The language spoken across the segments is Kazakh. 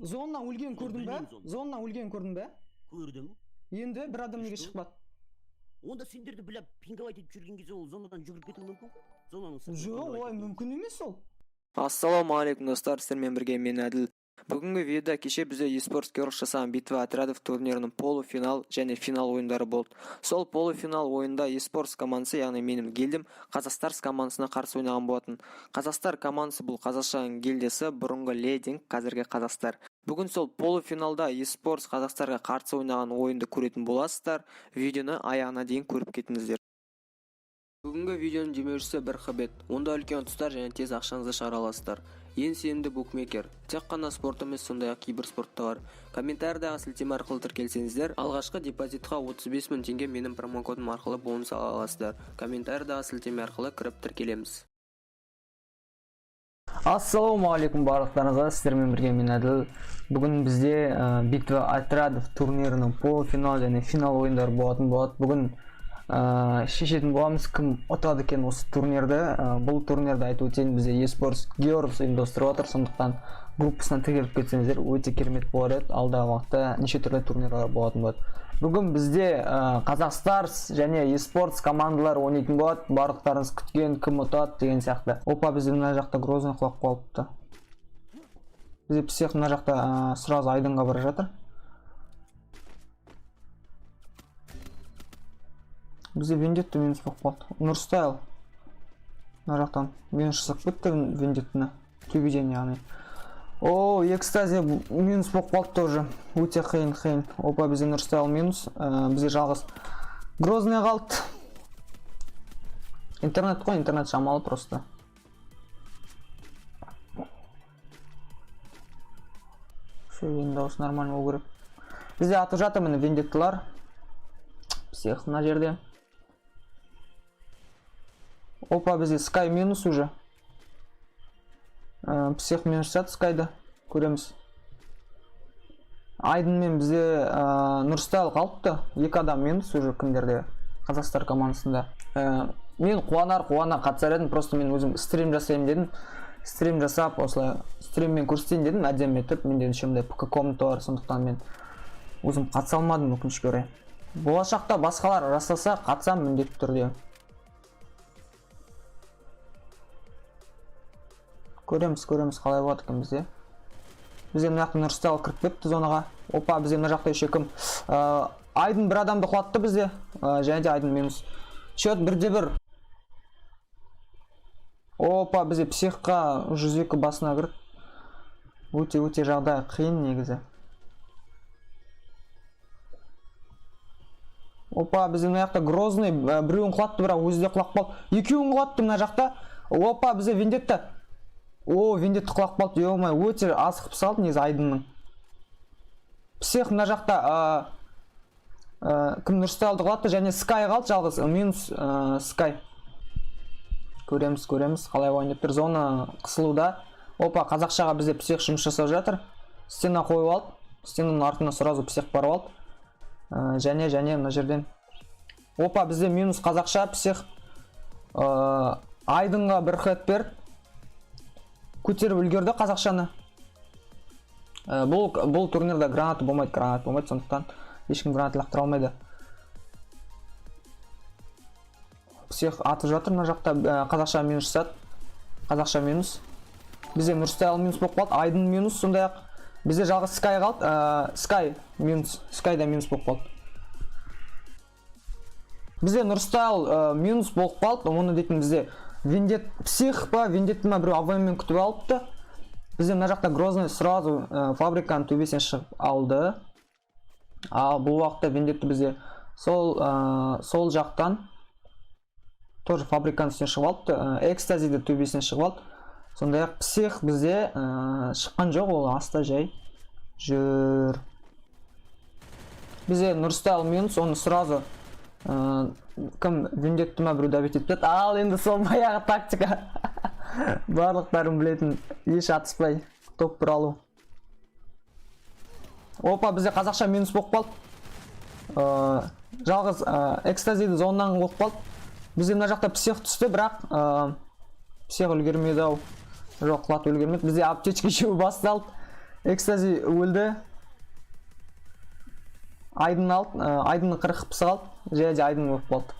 Зонна өлген көрдің бе? Зонна өлген көрдің бе? Көрдім. Енді бір адам неге шықпады? Онда сендерді біліп пинговать етіп жүрген кезде ол зонадан жүгіріп кетуі мүмкін? Зонаның Жоқ, ой, мүмкін емес ол. Ассалаумағалейкум достар, сіздермен бірге мен Әділ. Бүгінгі видеода кеше бізде eSports Girls жасаған битва отрядов турнирінің полуфинал және финал ойындары болды. Сол полуфинал ойында eSports командасы, яғни менің гильдім, Қазақстарс командасына қарсы ойнаған болатын. Қазақстар командасы бұл Қазақстан гильдиясы, бұрынғы лединг, қазіргі Қазақстар. Бүгін сол полуфиналда eSports Қазақстарға қарсы ойнаған ойынды көретін боласыздар. Видеоны аяғына дейін көріп кетіңіздер. Бүгінгі видеоның демеушісі бір хабет. Онда үлкен ұтыстар және тез ақшаңызды шығара аласыздар. Ең сенімді букмекер. Тек қана спорт емес, сондай-ақ кейбір спортта бар. Комментариядағы сілтеме арқылы тіркелсеңіздер, алғашқы депозитқа 35 000 теңге менің промокодым арқылы бонус ала аласыздар. Комментариядағы сілтеме арқылы кіріп тіркелеміз. Ассалаумағалейкум барлықтарыңызға, сіздермен бірге мен Әділ. Бүгін бізде битва отрядов турнирінің полуфинал және финал ойындары болатын болады. Бүгін шешетін боламыз, кім ұтады екен осы турнирді. Бұл турнирді айтып өтейін, бізде eSports Girls ұйымдастырып отыр, сондықтан группасына тіркеліп кетсеңіздер өте керемет болар еді. Алдағы уақытта неше түрлі турнирлар болатын болады. Бүгін бізде Қазақстарс және eSports командалар ойнайтын болады. Барлықтарыңыз күткен кім ұтады деген сияқты. Опа, бізде мына жақта Грозный құлап қалыпты. Бізде псих мына жақта сразу айдынға бара жатыр. Бізде Вендетта минус болып қалды. Нұрстайл мына жақтан минус жасап кетті Вендеттаны. Төбеден яғни. О, экстазия минус болып қалды тоже. Өте қиын. Опа, бізде Нұрстайл минус. Бізде жалғыз Грозный қалды. Интернет қой, интернет шамалы просто. Все, енді дауыс нормально болу керек. Бізде атып жатыр міне Вендетталар. Псих мына жерде. Опа, бізде Скай минус уже. Псих минус жасады Скайды. Көреміз. Айдынмен бізде Нұрстайл қалыпты. Екі адам минус уже кімдерде Қазақстар командасында. Мен қуана қатысар едім. Просто мен өзім стрим жасайым дедім. Стрим жасап, осылай стриммен көрсетейін дедім. Әдемі етіп, менде үшімде ПК комната бар. Сондықтан мен өзім қатыса алмадым, өкінішке орай. Болашақта басқалар жасаса қатысам міндетті түрде. Көреміз қалай болады екен бізде. Бізде мына жақта Нұрстайл кіріп кетті зонаға. Опа, бізде мына жақта еще кім? Айдын бір адамды құлатты бізде. Және де Айдын минус. Счет 1-1. Опа, бізде психқа 102 басына кірді. Өте жағдай қиын негізі. Опа, бізде мына жақта Грозный біреуін құлатты, бірақ өзі де құлап қалды. Екеуін құлатты мына жақта. Опа, бізде Вендетта. О, Вендетта құлап қалды. Ё-май, өте асығып салды негізі Айдынның. Псих мына жақта кім Нұрстайлды құлатты және Скай қалды, жалғыз минус Скай. Көреміз, қалай ойнап тұр. Зона қысылуда. Опа, қазақшаға бізде псих жұмыс жасап жатыр. Стена қойып алды. Стенаның артына сразу псих барып алды. Және мына жерден. Опа, бізде минус қазақша псих. Айдынға бір хет берді. Көтеріп үлгерді қазақшаны. Бұл турнирда гранаты болмайды, сондықтан ешкім гранат лақтыра алмайды. Псих атып жатыр мына жақта, қазақша минус жасады. Қазақша минус. Бізде Нұрстайл минус болып қалды, Айдын минус, сондай-ақ бізде жалғыз Скай қалды. Скай минус, Скайда минус болып қалды. Бізде Нұрстайл минус болып қалды, оны дейтін бізде Вендет псих па, Вендетті ма біреу аваймен күтіп алыпты. Бізде мына жақта Грозный сразу фабриканың төбесінен шығып алды. Ал бұл уақытта Вендетті бізде сол жақтан тоже фабриканың үстінен шығып алыпты. Экстазиді төбесінен шығып алды. Сондай-ақ псих бізде шыққан жоқ, ол аста жай жүр. Бізде Нұрстайл минус, оны сразу кім Вендетті ма біреу давить етіп кетті. Ал енді сол баяғы тактика. Барлықтарын білетін, еш атыспай топ бір алу. Опа, бізде қазақша минус болып қалды. Жалғыз экстазиді зонадан қойып қалды. Бізде мына жақта псих түсті, бірақ псих үлгермеді ау. Жоқ, құлатып үлгермеді. Бізде аптечка шеу басталды. Экстази өлді. Айдын алды, айдынның 40 пысы қалды, және айдын өліп қалды.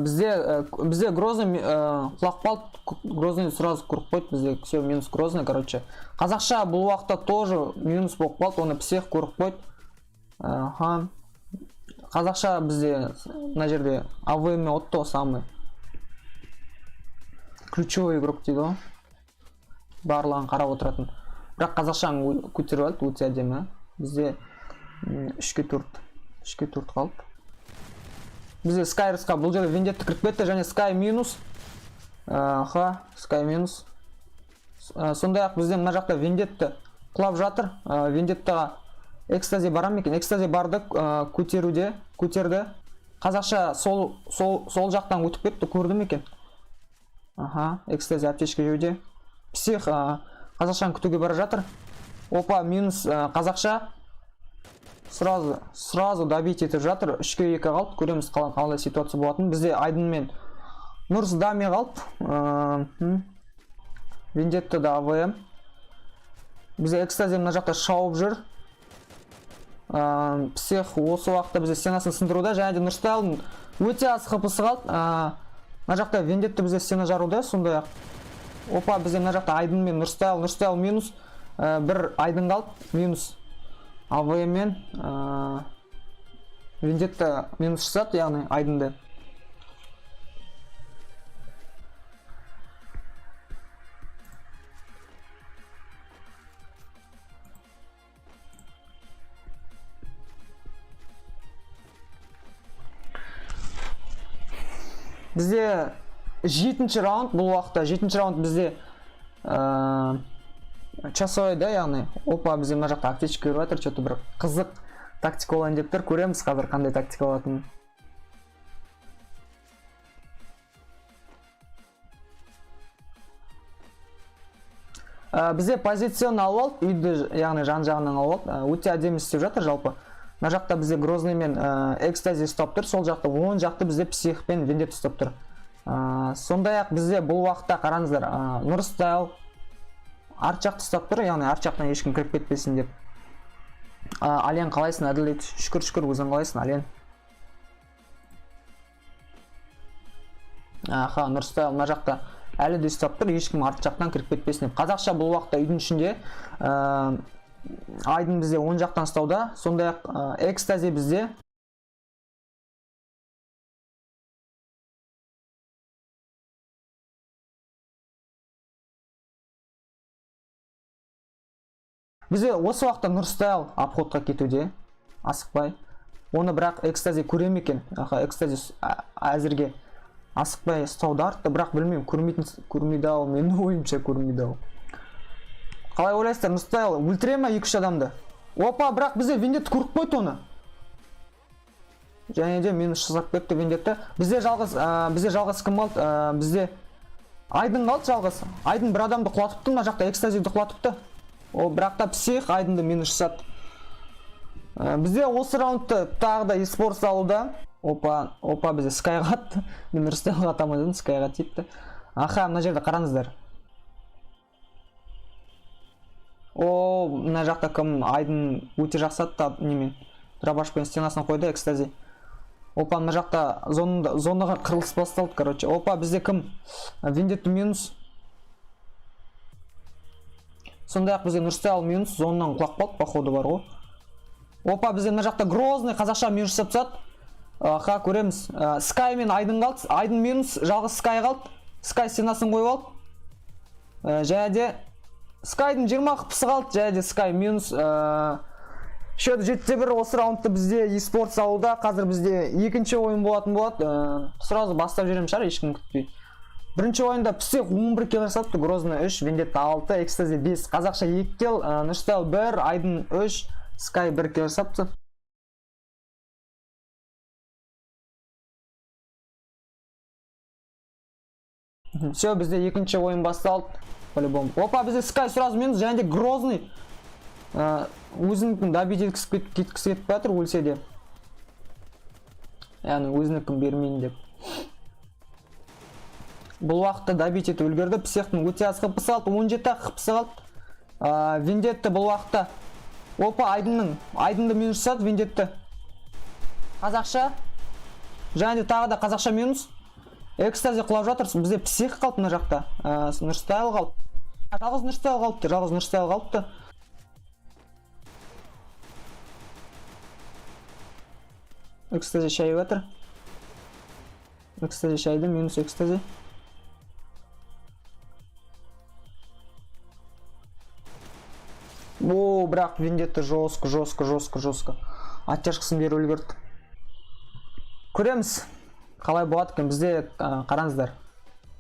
Бізде Грозный құлақ қалды, Грозный сразу көріп қойды, бізде все минус Грозный, короче. Қазақша бұл уақытта тоже минус болып қалды, оны псих көріп қойды. Қазақша бізде мына жерде АВМ отто самый ключевой игрок дейді ғой. Барлығын қарап отыратын. Бірақ қазақшаны көтеріп алды, өте әдемі. Бізде 3-ке 4 қалды. Бізде Skyrus'қа бұл жерде Vendetta кіріп кетті, және Sky минус. Sky минус. Сондай-ақ бізде мына жақта Vendetta құлап жатыр. Vendettаға Экстази барам екен. Экстази барды көтерді. Қазақша сол жақтан өтіп кетті, көрдім екен. Экстази аптечка жеуде. Псих қазақшаны күтуге бара жатыр. Опа, минус қазақша. Сразу добить етіп жатыр. 3-ке 2 қалды. Көреміз қалай ситуация болатын. Бізде Айдын мен Нұрс дами қалды. Vendetta да АВМ. Бізде Экстази мына жақта шауып жүр. Псих осы уақытта бізде стенасын сындыруда, және де Нұрстайлың өте аз қыпысы қалды. Мына жақта Vendetta бізде стена жаруда, сондай-ақ. Опа, бізде мына жақта Айдын мен Нұрстайл минус. Бір Айдын қалды, минус. АВМ мен Vendetta минус 60, яғни Айдынды. Бізде 7-ші раунд, бұл уақытта 7-ші раунд бізде часовой, да, яғни. Опа, бізде мына жақта аптечка көріп жатыр, что-то бір қызық тактика болайын деп тұр. Көреміз қазір қандай тактика болатынын. Бізде позицион алып алып, үйді, яғни жан-жағынан алып алып, өте әдемі істеп жатыр жалпы. Мына жақта бізде Грозный мен Экстази стоп тұр, сол жақта оң жақта бізде Псих пен Vendetta стоп тұр. Сондай-ақ бізде бұл уақытта қараңыздар, Нұрстайл арт жақты стоп тұр, яғни арт жақтан ешкім кіріп кетпесін деп. Ален қалайсың, әділет? Шүкір, өзің қалайсың, Ален? Нұрстайл мына жақта әлі де стоп тұр, ешкім арт жақтан кіріп кетпесін деп. Қазақша бұл уақытта үйдің ішінде Айдын бізде оң жақтан ұстауда, сондай-ақ Экстази бізде. Бізде осы уақытта Нұрстайл обходқа кетуде, асықпай. Оны бірақ Экстази көрем екен. Экстази әзірге асықпай ұстауда артты, бірақ білмеймін, көрмейді ау, менің ойымша көрмейді ау. Қалай ойлайсыздар, Нұрстайл өлтіре ме 2-3 адамды? Опа, бірақ бізде Vendetta көріп қойды оны. Және де минус 60 кетті Vendetta. Бізде жалғыз кім қалды? Бізде Айдын қалды жалғыз. Айдын бір адамды құлатыпты, мына жақта Экстазиді құлатыпты. Бірақ та Псих Айдынды минус 60. Бізде осы раундты тағы да eSports алуда. Опа, бізде Sky қатты. Мен Нұрстайлға атамадым, Skyға типті. Мына жерде қараңыздар. Мына жақта кім Айдын өте жақсатты немен. Дробашпен стенасына қойды Экстази. Опа, мына жақта зонаға қырылыс басталды, короче. Опа, бізде кім? Vendetta минус. Сондай-ақ бізде Нұрстайл минус, зонадан құлақ қалды, походу бар ғой. Опа, бізде мына жақта Грозный қазақша минус 60. Көреміз. Sky мен Айдын қалды. Айдын минус, жалғыз Sky қалды. Sky стенасын қойып алды. Және де Sky'дың 20 қыпысы қалды, және де Sky минус. Счет 7-1 осы раундты бізде eSports алуда. Қазір бізде екінші ойын болатын болады. Сразу бастап жүрем шығар, ешкім күтпейді. Бірінші ойында Псих 11 килл жасапты, Грозный 3, Vendetta 6, Экстази 5, қазақша 2 килл, Нұрстайл 1, Айдын 3, Sky 1 килл жасапты. Все, бізде екінші ойын басталды. По-любому. Опа, бізде Sky сразу минус, және де Грозный өзінікін добить еткісі кетіп бәтір өлсе де. Яғни өзінікін бермейін деп. Бұл уақытта добить етіп үлгерді. Психтың өте аз қыпысы қалды, 17 қыпысы қалды. Вендетті бұл уақытта. Опа, айдынды минус жасады Вендетті. Қазақша. Және тағы да қазақша минус. Экстази құлап жатыр. Бізде псих қалды мына жақта. Нұрстайл қалды. Жалғыз Нұрстайл қалыпты. Экстази шайып жатыр. Экстази шайды, минус экстази. О, бірақ Вендетті жестко. Оттяжқысын беріп үлгерді. Көреміз. Қалай болады екен? Бізде қараңыздар.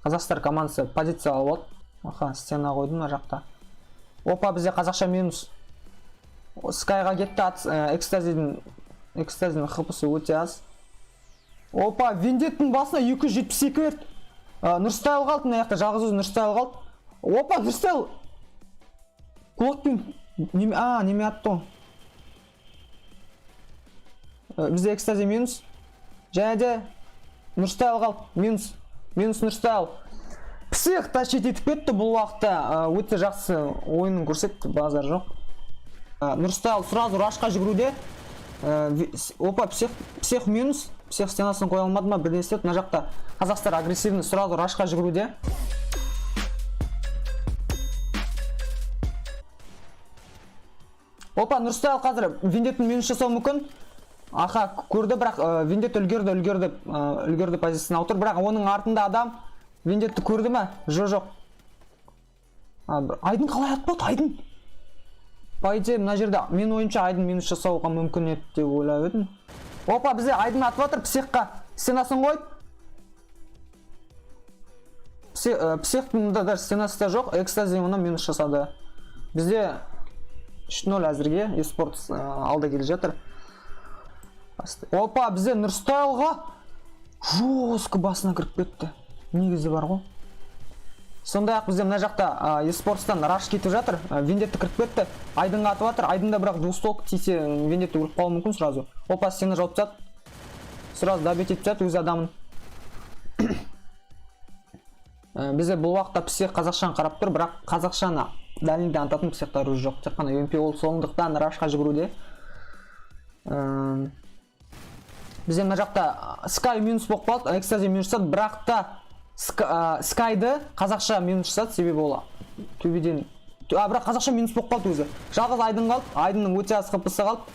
Қазақстар командасы позиция алып алды. Стена қойды мына жақта. Опа, бізде қазақша минус. Скайға кетті. Экстазидің хпсы өте аз. Опа, Вендеттің басына 272 берді. Нұрстайл қалды мына жақта, жалғыз өзі Нұрстайл қалды. Опа, Нұрстайл. Кулакпен неме атты. Бізде экстази минус. Және де Нұрстайл қалды. Минус Нұрстайл. Псих тащит етіп кетті бұл уақытта. Өте жақсы ойынын көрсетті, базар жоқ. Нұрстайл сразу рашқа жүгіруде. Опа, псих минус. Псих стенасын қоя алмады ма? Бірден істеді. Мына жақта қазақстар агрессивный сразу рашқа жүгіруде. Опа, Нұрстайл қазір Вендеттің минус жасау мүмкін. Көрді, бірақ Вендет үлгерді позицияны аутыр. Бірақ оның артында адам Вендетті көрді ме? Жоқ. Айдын қалай атпады? Айдын. По идее, мына жерде мен ойымша Айдын минус жасауға мүмкін еді деп ойлап едім. Опа, бізде Айдын атып жатыр психқа. Стенасын қойды. Психтың да стенасы да жоқ. Экстази оны минус жасады. Бізде 3-0 әзірге eSports алда келе жатыр. Опа, бізде Нұрстайлға жестко басына кіріп кетті. Негізі бар ғой. Сондай-ақ бізде мына жақта eSports'тан раш кетіп жатыр. Вендетті кіріп кетті. Айдынға атып жатыр. Айдында бірақ двустолк тисе Вендетті өліп қалуы мүмкін сразу. Опа, стена жауып тастады. Сразу добить етіп тастады өз адамын. Бізде бұл уақытта псих қазақшаны қарап тұр, бірақ қазақшаны дәлінде антатын психтар өзі жоқ. Тек қана UMP ол соңындықтан рашқа жүгіруде. Бізде мына жақта Sky минус болып қалды, экстази минус жасады, бірақ та Sky'ды қазақша минус жасады, себебі ол төбеден. Бірақ қазақша минус болып қалды өзі. Жалғыз Айдын қалды, Айдынның өте аз хпсы қалды.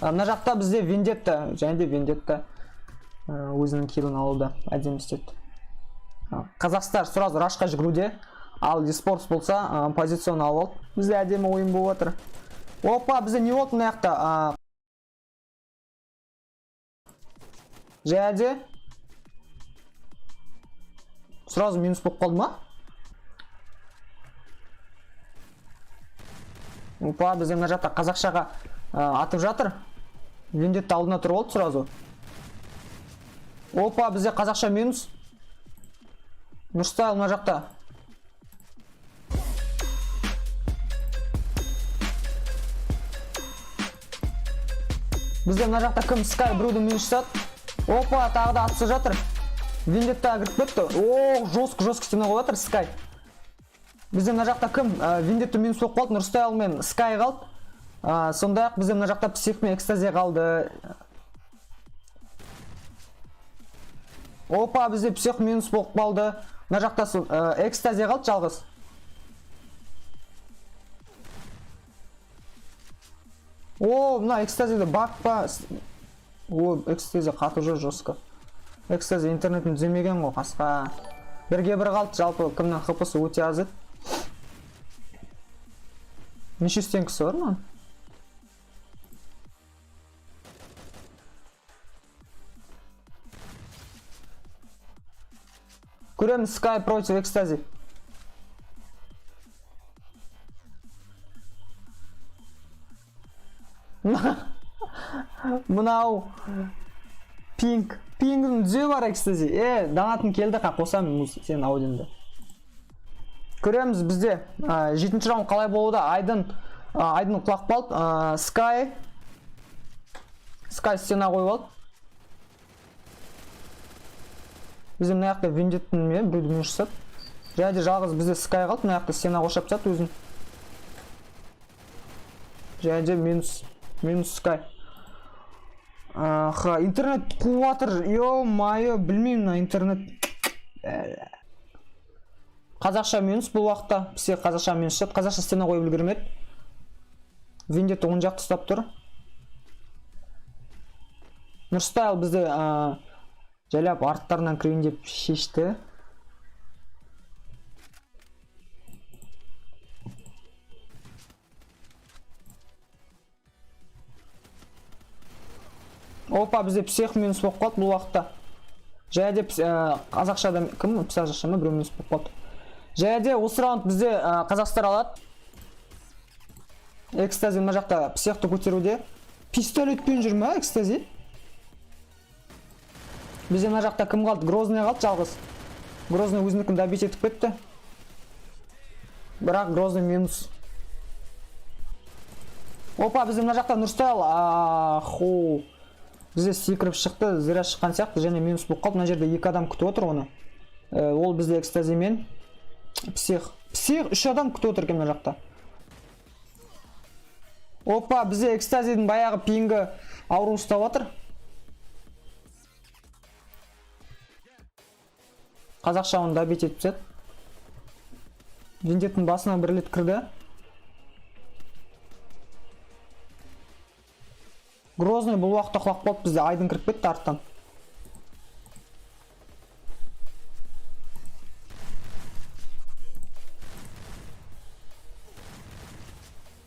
Мына жақта бізде Вендетті, және де Вендетті өзінің килін алуда әдемі істеді. Қазақстар сразу рашқа жүгіруде, ал eSports болса позицияны алып алды. Бізде әдемі ойын болып жатыр. Опа, бізде не болды мына жақта? Жәде сразу минус болып қалды ма? Опа, бізде мына жақта қазақшаға атып жатыр. Вендетті алдына тұрып алды сразу. Опа, бізде қазақша минус. Нұрстайл мына жақта. Бізде мына жақта кім? Sky біреуді минус жасады. Опа, тағы да атысы жатыр. Вендетті кіріп кетті. О, жестко стена қойып жатыр Sky. Бізде мына жақта кім? Вендетті минус болып қалды. Нұрстайл мен Sky қалды. Сондай-ақ бізде мына жақта псих мен экстази қалды. Опа, бізде псих минус болып қалды. Мына жақта экстази қалды жалғыз. О, мына экстазиді баг па? О, экстази қатып жүр жестко. Экстази интернетін түземеген ғой қасқа. Бірге бір қалды, жалпы кімнің хпсы өте аз еді. Неше стенкісі бар ма? Көреміз Sky против экстази. Мынау пингдің дүзе бар экстази. Донатын келді, қосамын сен аудиоңды. Көреміз бізде 7-ші раунд қалай болуда. Айдын құлақ қалды. Sky стена қойып алды. Бізде мына жақта Вендеттің біреуді минус жасады. Және де жалғыз бізде Sky қалды. Мына жақта стена қошап тастады өзін. және де минус скай. Интернет қуып жатыр. Ё-майо, білмеймін мына интернет. Қазақша минус бұл уақытта. Бізде қазақша минус шығады. Қазақша стена қойып үлгермеді. Вендетта оң жақты ұстап тұр. Нұрстайл бізді жайлап арттарынан кірейін деп шешті. Опа, бізде псих минус болып қалды бұл уақытта. Және де қазақшада кім? Қазақша ма? Біреу минус болып қалды. Және де осы раунд бізде қазақстар алады. Экстази мына жақта психті көтеруде. Пистолетпен жүр ма экстази? Бізде мына жақта кім қалды? Грозный қалды жалғыз. Грозный өзінікін добить етіп кетті. Бірақ Грозный минус. Опа, бізде мына жақта Нұрстайл. Бізде секіріп шықты, зіра шыққан сияқты, және минус болып қалды. Мына жерде 2 адам күтіп отыр оны. Ол бізде экстази мен псих. Псих 3 адам күтіп отыр екен мына жақта. Опа, бізде экстазидің баяғы пингі ауру ұстап отыр. Қазақша оны добить етіп түседі. Вендеттің басына бір рет кірді. Грозный бұл уақытта құлақ болып бізде айдын кіріп кетті арттан.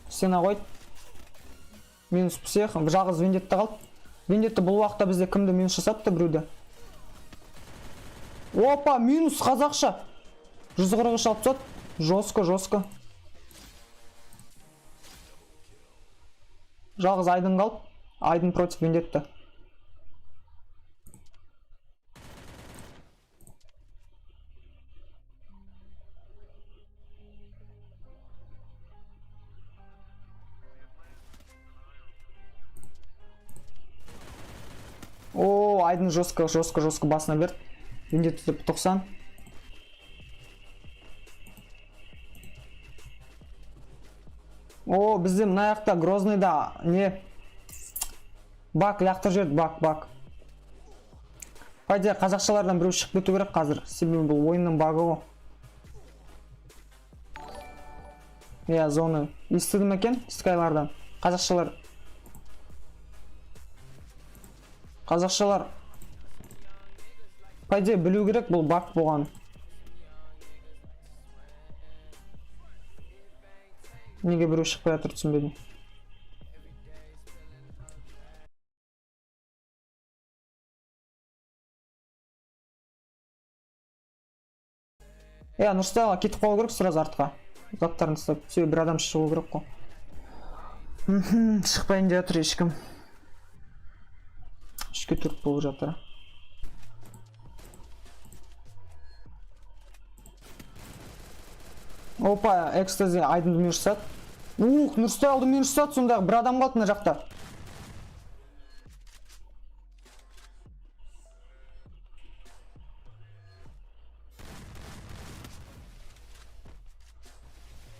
Сена қойды. Минус псих. Жалғыз Вендетта қалды. Вендетта бұл уақытта бізде кімді минус жасапты біреуді. Опа, минус қазақша. 143 алып түседі. Жостко. Жалғыз айдын қалды. Айдын против Вендетта. О, айдын жостко басына берді. Вендетта 90. О, бізде мына жақта Грозныйда не? Бак, лақтыр жерді, бак. Пайде, қазақшалардан біреу шығып кету керек қазір. Себебі бұл ойынның багы ғой. Иә, зоны. Естіді ме екен? Скайлардан. Қазақшалар. Пайде, білу керек бұл баг болған. Неге біреу шықпай жатыр түсінбедім. Нұрстайға кетіп қалу керек сразу артқа. Заттарын ұстап, себебі бір адам шығу керек қой. Шықпайын деп жатыр ешкім. 3-ке 4 болып жатыр. Опа, экстази айдынды минус жасады. Нұрстайлды минус жасады, сондағы бір адам қалды мына жақта.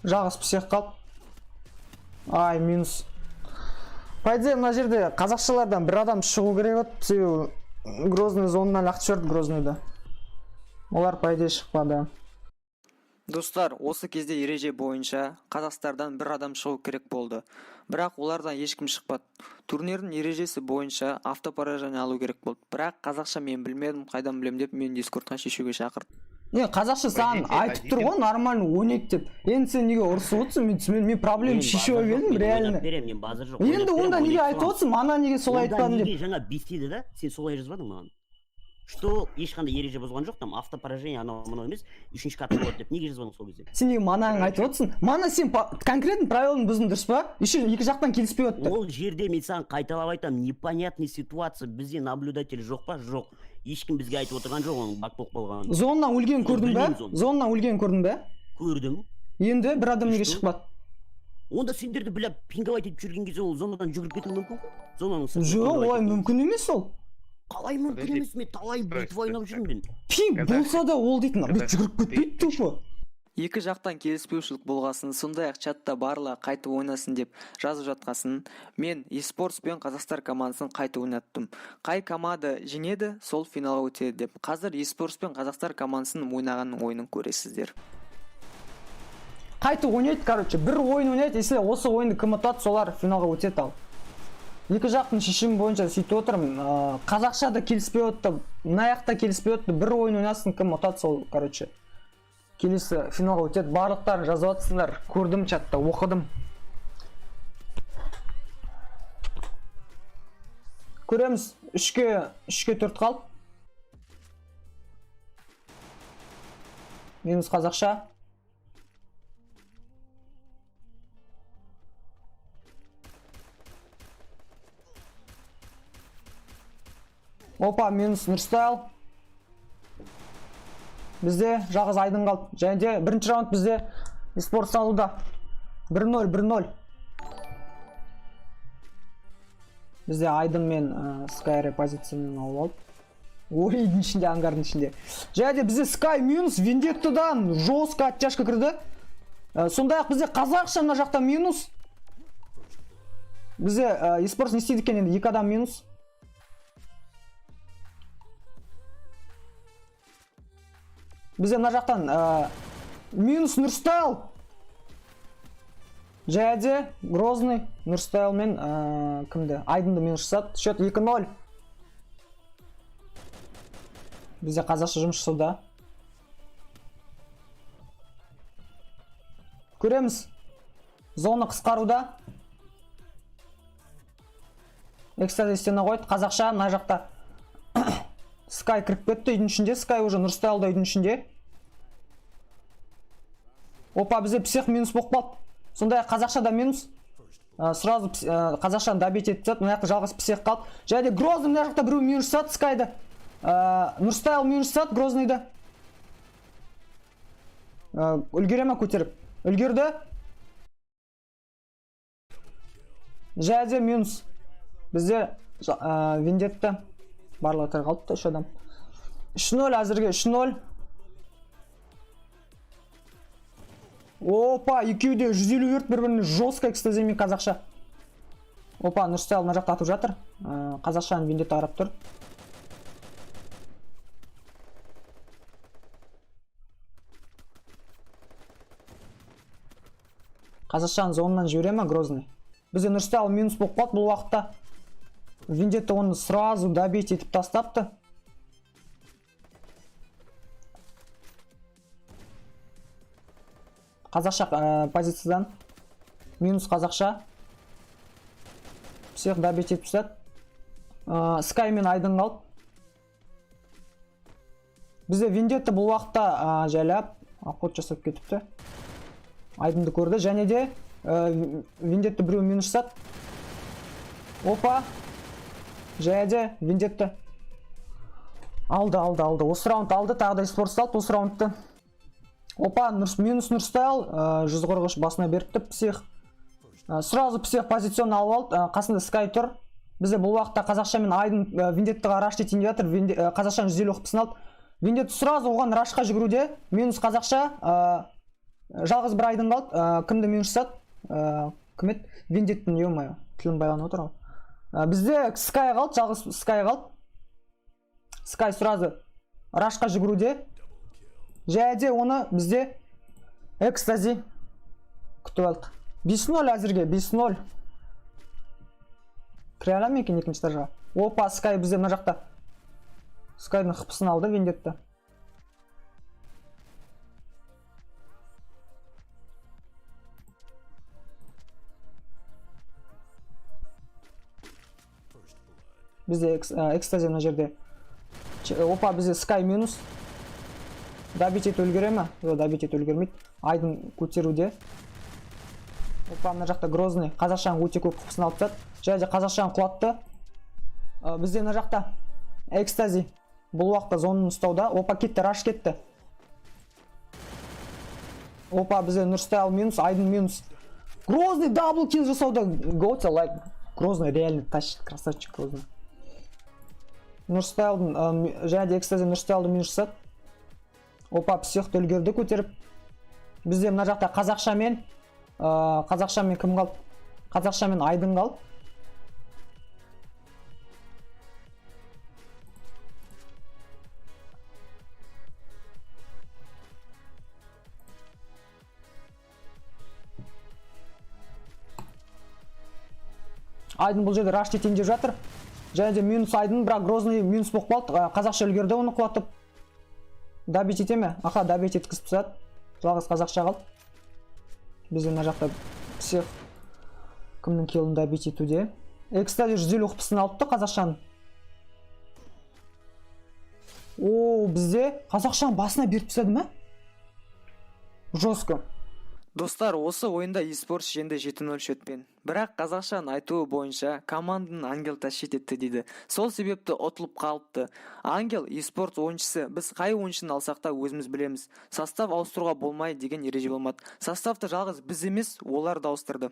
Жалғыз псих қалды. Ай, минус. Пайде, мына жерде қазақшалардан бір адам шығу керек өтті. Себебі Грозный зонынан лақтып жіберді Грознойды. Олар пайде шықпады. Достар, осы кезде ереже бойынша Қазақстардан бір адам шығу керек болды. Бірақ олардан ешкім шықпады. Турнирдің ережесі бойынша автопоражение алу керек болды. Бірақ қазақша мен білмедім, қайдан білем деп мен Дискордтан шешуге шақырдым. Қазақша саған айтып тұр ғой, нормально ойнайық деп. Енді сен неге ұрысып отырсың? Мен проблема шешуге келдім, реально. Енді онда неге айтып отырсың? Мана неге солай айтпадың деп. Неге жаңа бестеді да? Сен солай жазбадың маған? Что ешқандай ереже бұзған жоқ, там автопоражение анау мынау емес, 3-ші катқа болады деп. Неге жазбадың сол кезде? Сен неге манаң айтып отырсың? Мана сен конкретно правиланы бұздың, дұрыс па? Еще екі жақтан келіспей отты. Ол жерде мен саған қайталап айтамын, непонятный ситуация, бізде наблюдатель жоқ па? Жоқ. Ешкім бізге айтып отырған жоқ, оның бак болып қалғанын. Зоннан өлген көрдің бе? Зоннан өлген көрдің бе? Көрдім. Енді бір адам неге шықпады? Онда сендерді біліп пинговать етіп жүрген кезде ол зонадан жүгіріп кетуі мүмкін ғой? Жоқ, олай мүмкін емес ол. Қалай мүмкін емес, мен талай битва ойнап жүрмін. Пинг болса да ол дейтін, бет жүгіріп кетпейді тупо. Екі жақтан келіспеушілік болғасын, сондай-ақ чатта барлығы қайтып ойнасын деп жазып жатқасын, мен eSports пен Қазақстар командасын қайтып ойнаттым. Қай команда жеңеді, сол финалға өтеді деп. Қазір eSports пен Қазақстар командасының ойнағанның ойынын көресіздер. Қайтып ойнайды, короче, бір ойын ойнайды, если осы ойынды кім ұтады, солар финалға өтеді ал. Екі жақтың шешімі бойынша сөйтіп отырмын. Қазақшада келіспей өтті, мына жақта келіспей өтті, бір ойын ойнасын, кім ұтады, сол, короче, келесі финалға өтеді. Барлықтарын жазып жатсыңдар, көрдім чатта, оқыдым. Көреміз, 3-ке 4 қалды. Минус қазақша. Опа, минус Нұрстайл. Бізде жағыз Айдын қалды. Және де бірінші раунд бізде eSports алуда. 1-0, 1-0. Бізде Айдын мен Sky позицияны алып алды. Ойдың ішінде, ангардың ішінде. Және де бізде Sky минус Вендеттадан жестко оттяжка кірді. Сондай-ақ бізде қазақша мына жақта минус. Бізде eSports не істейді екен енді, 2 адам минус. Бізде мына жақтан минус Нұрстайл. Және Грозный Нұрстайл мен кімді? Айдынды минус жасады. Счет 2-0. Бізде қазақша жұмыс жасауда. Көреміз. Зона қысқаруда. Экстази стена қойды. Қазақша мына жақта Sky кіріп кетті үйдің ішінде. Sky уже Нұрстайлда үйдің ішінде. Опа, бізде псих минус болып қалды. Сондай қазақша да минус. Сразу қазақшаны добить етіп тастады. Мына жақта жалғыз псих қалды. Және де Грозный мына жақта біреу минус жасады Sky'ды. Нұрстайл минус жасады Грозныйды. Үлгере ме көтеріп? Үлгерді. Және де минус. Бізде Вендетта барлығы тір қалыпты, 3 адам. 3-0 әзірге, 3-0. Опа, екеуі де 154 бір-біріне жестко экстазиямен қазақша. Опа, Нұрстайл мына жақта атып жатыр. Қазақшаны Вендетта қарап тұр. Қазақшаны зонынан жібере ме Грозный? Бізде Нұрстайл минус болып қалды бұл уақытта. Вендетта оны сразу добить етіп тастапты. Қазақша позициядан минус қазақша. Псих добить етіп тастады. Sky мен Айдын қалды. Бізде Вендетта бұл уақытта жайлап охот жасап кетіпті. Айдынды көрді. Және де Вендетта біреу минус жасады. Опа. Және де Вендетта алды. Осы раунд алды. Тағы да eSports алды осы раундты. Опа, минус Нұрстайл 143 басына беріпті псих. Сразу псих позицияны алып алды. Қасында Sky тұр. Бізде бұл уақытта қазақша мен Айдын Вендеттаға раш етейін деп жатыр. Қазақшаны 150 оқыпсын алды. Вендетта сразу оған рашқа жүгіруде. Минус қазақша. Жалғыз бір Айдын қалды. Кімді минус жасады? Кім еді? Вендеттаның ё-моё. Тілім байланып отыр. Бізде Sky қалды, жалғыз Sky қалды. Sky сразу рашқа жүгіруде. Және де оны бізде экстази күтіп алдық. 5-0 әзірге, 5-0. Кіре алам екен екінші этажға. Опа, Sky бізде мына жақта. Sky'дың қыпысын алды Вендетта. Бізде экстази мына жерде. Опа, бізде Sky минус. Добить етіп үлгере ме? Добить етіп үлгермейді. Айдын көтеруде. Опа, мына жақта Грозный қазақшаның өте көп қыпысын алып тастады. Және де қазақшаны құлатты. Бізде мына жақта экстази бұл уақытта зонын ұстауда. Опа, кетті, раш кетті. Опа, бізде Нұрстайл минус, Айдын минус. Грозный дабл килл жасауда. Гоуте лайк. Грозный реально тащит, красавчик Грозный. Нұрстайлдың және де экстази Нұрстайлды минус жасады. Опа, психті үлгерді көтеріп. Бізде мына жақта қазақшамен кім қалды? Қазақшамен Айдын қалды. Айдын бұл жерде раш тетейін деп жатыр. Және де минус Айдын, бірақ Грозный минус болып қалды. Қазақша үлгерді оны құлатып. Добить ете ме? Аха, добить еткізіп тастады. Жалғыз қазақша қалды. Бізде мына жақта псих кімнің келін добить етуде. Кстати, 150 ұқпысын алыпты қазақшаның. О, бізде қазақшаның басына беріп тастады ма? Жестко. Достар, осы ойында eSports жеңді 7-0 шөтпен. Бірақ қазақшаның айтуы бойынша команданың Ангел тащит етті дейді. Сол себепті ұтылып қалыпты. Ангел eSports ойыншысы, біз қай ойыншыны алсақ та өзіміз білеміз. Состав ауыстыруға болмай деген ереже болмады. Составты жалғыз біз емес, олар да ауыстырды.